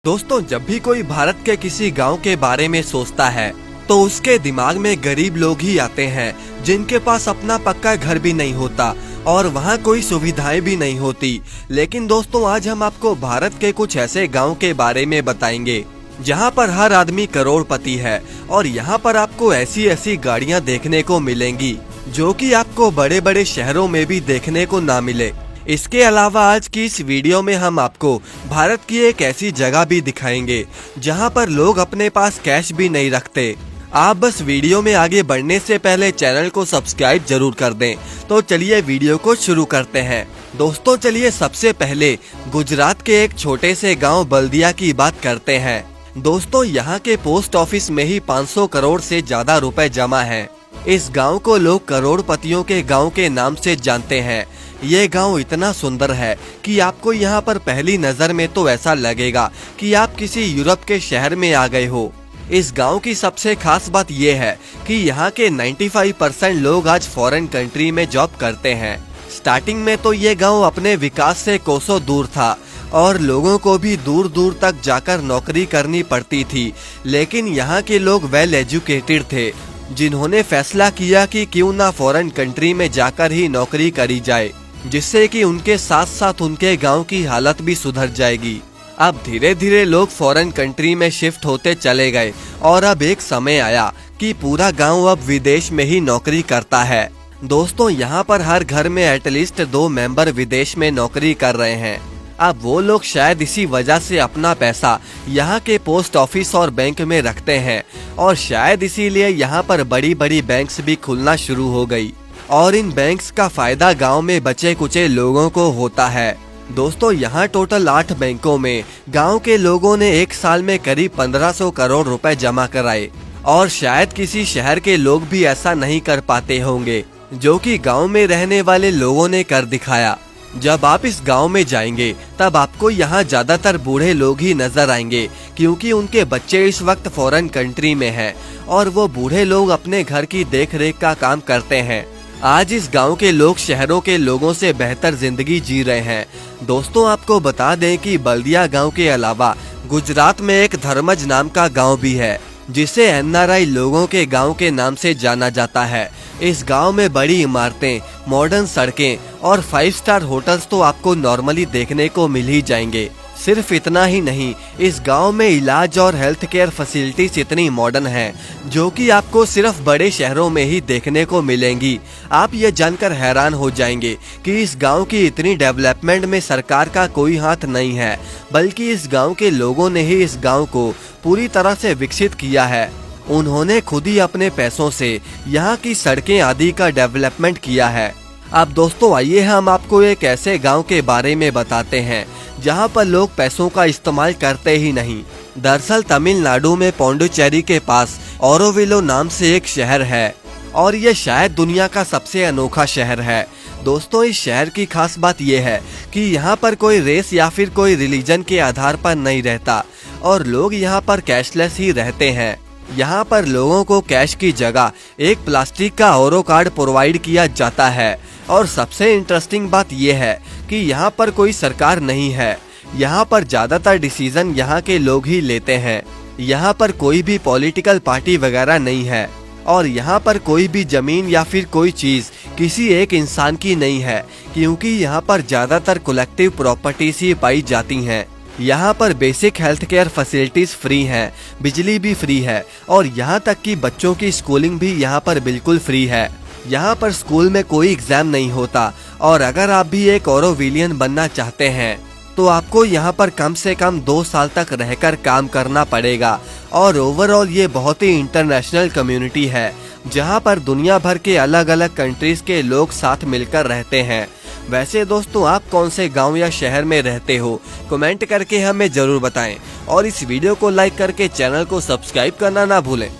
दोस्तों, जब भी कोई भारत के किसी गांव के बारे में सोचता है तो उसके दिमाग में गरीब लोग ही आते हैं जिनके पास अपना पक्का घर भी नहीं होता और वहाँ कोई सुविधाएं भी नहीं होती। लेकिन दोस्तों, आज हम आपको भारत के कुछ ऐसे गांव के बारे में बताएंगे जहाँ पर हर आदमी करोड़पति है और यहाँ पर आपको ऐसी ऐसी गाड़ियाँ देखने को मिलेंगी जो कि आपको बड़े बड़े शहरों में भी देखने को ना मिले। इसके अलावा आज की इस वीडियो में हम आपको भारत की एक ऐसी जगह भी दिखाएंगे जहां पर लोग अपने पास कैश भी नहीं रखते। आप बस वीडियो में आगे बढ़ने से पहले चैनल को सब्सक्राइब जरूर कर दें। तो चलिए वीडियो को शुरू करते हैं। दोस्तों, चलिए सबसे पहले गुजरात के एक छोटे से गाँव बल्दिया की बात करते हैं। दोस्तों, यहाँ के पोस्ट ऑफिस में ही 500 करोड़ से ज्यादा रुपए जमा है। इस गांव को लोग करोड़पतियों के गांव के नाम से जानते हैं। ये गांव इतना सुंदर है कि आपको यहाँ पर पहली नजर में तो ऐसा लगेगा कि आप किसी यूरोप के शहर में आ गए हो। इस गांव की सबसे खास बात ये है कि यहाँ के 95% लोग आज फॉरेन कंट्री में जॉब करते हैं। स्टार्टिंग में तो ये गांव अपने विकास से कोसों दूर था और लोगों को भी दूर दूर तक जाकर नौकरी करनी पड़ती थी। लेकिन यहाँ के लोग वेल एजुकेटेड थे, जिन्होंने फैसला किया कि क्यों ना फॉरेन कंट्री में जाकर ही नौकरी करी जाए, जिससे कि उनके साथ साथ उनके गांव की हालत भी सुधर जाएगी। अब धीरे धीरे लोग फॉरेन कंट्री में शिफ्ट होते चले गए और अब एक समय आया कि पूरा गांव अब विदेश में ही नौकरी करता है। दोस्तों, यहाँ पर हर घर में एटलीस्ट 2 मेंबर विदेश में नौकरी कर रहे हैं। अब वो लोग शायद इसी वजह से अपना पैसा यहाँ के पोस्ट ऑफिस और बैंक में रखते हैं और शायद इसीलिए यहाँ पर बड़ी बड़ी बैंक्स भी खुलना शुरू हो गई और इन बैंक्स का फायदा गांव में बचे कुचे लोगों को होता है। दोस्तों, यहाँ टोटल 8 बैंकों में गांव के लोगों ने एक साल में करीब 1500 करोड़ रुपए जमा कराए और शायद किसी शहर के लोग भी ऐसा नहीं कर पाते होंगे जो कि गांव में रहने वाले लोगों ने कर दिखाया। जब आप इस गांव में जाएंगे तब आपको यहाँ ज्यादातर बूढ़े लोग ही नजर आएंगे क्योंकि उनके बच्चे इस वक्त फॉरेन कंट्री में हैं और वो बूढ़े लोग अपने घर की देखरेख का काम करते हैं। आज इस गांव के लोग शहरों के लोगों से बेहतर जिंदगी जी रहे हैं। दोस्तों, आपको बता दें कि बल्दिया गांव के अलावा गुजरात में एक धर्मज नाम का गांव भी है जिसे NRI लोगों के गांव के नाम से जाना जाता है। इस गांव में बड़ी इमारतें, मॉडर्न सड़कें और 5 स्टार होटल्स तो आपको नॉर्मली देखने को मिल ही जाएंगे। सिर्फ इतना ही नहीं, इस गांव में इलाज और हेल्थ केयर फैसिलिटीज इतनी मॉडर्न हैं जो कि आपको सिर्फ बड़े शहरों में ही देखने को मिलेंगी। आप ये जानकर हैरान हो जाएंगे कि इस गांव की इतनी डेवलपमेंट में सरकार का कोई हाथ नहीं है, बल्कि इस गांव के लोगों ने ही इस गांव को पूरी तरह से विकसित किया है। उन्होंने खुद ही अपने पैसों से यहाँ की सड़कें आदि का डेवलपमेंट किया है। अब दोस्तों, आइए हम आपको एक ऐसे गांव के बारे में बताते हैं जहां पर लोग पैसों का इस्तेमाल करते ही नहीं। दरअसल तमिलनाडु में पोंडिचेरी के पास ओरोविलो नाम से एक शहर है और ये शायद दुनिया का सबसे अनोखा शहर है। दोस्तों, इस शहर की खास बात यह है कि यहाँ पर कोई रेस या फिर कोई रिलीजन के आधार पर नहीं रहता और लोग यहाँ पर कैशलेस ही रहते हैं। यहाँ पर लोगों को कैश की जगह एक प्लास्टिक का ओरो कार्ड प्रोवाइड किया जाता है और सबसे इंटरेस्टिंग बात यह है कि यहाँ पर कोई सरकार नहीं है। यहाँ पर ज्यादातर डिसीजन यहाँ के लोग ही लेते हैं। यहाँ पर कोई भी पॉलिटिकल पार्टी वगैरह नहीं है और यहाँ पर कोई भी जमीन या फिर कोई चीज किसी एक इंसान की नहीं है क्योंकि यहाँ पर ज्यादातर कलेक्टिव प्रॉपर्टीज ही पाई जाती हैं। यहाँ पर basic health care facilities free हैं, बिजली भी फ्री है और यहाँ तक कि बच्चों की स्कूलिंग भी यहाँ पर बिल्कुल फ्री है। यहाँ पर स्कूल में कोई एग्जाम नहीं होता और अगर आप भी एक ओरोविलियन बनना चाहते हैं तो आपको यहाँ पर कम से कम 2 साल तक रहकर काम करना पड़ेगा। और ओवरऑल ये बहुत ही इंटरनेशनल कम्युनिटी है जहाँ पर दुनिया भर के अलग अलग कंट्रीज के लोग साथ मिलकर रहते हैं। वैसे दोस्तों, आप कौन से गांव या शहर में रहते हो, कमेंट करके हमें जरूर बताएं और इस वीडियो को लाइक करके चैनल को सब्सक्राइब करना ना भूलें।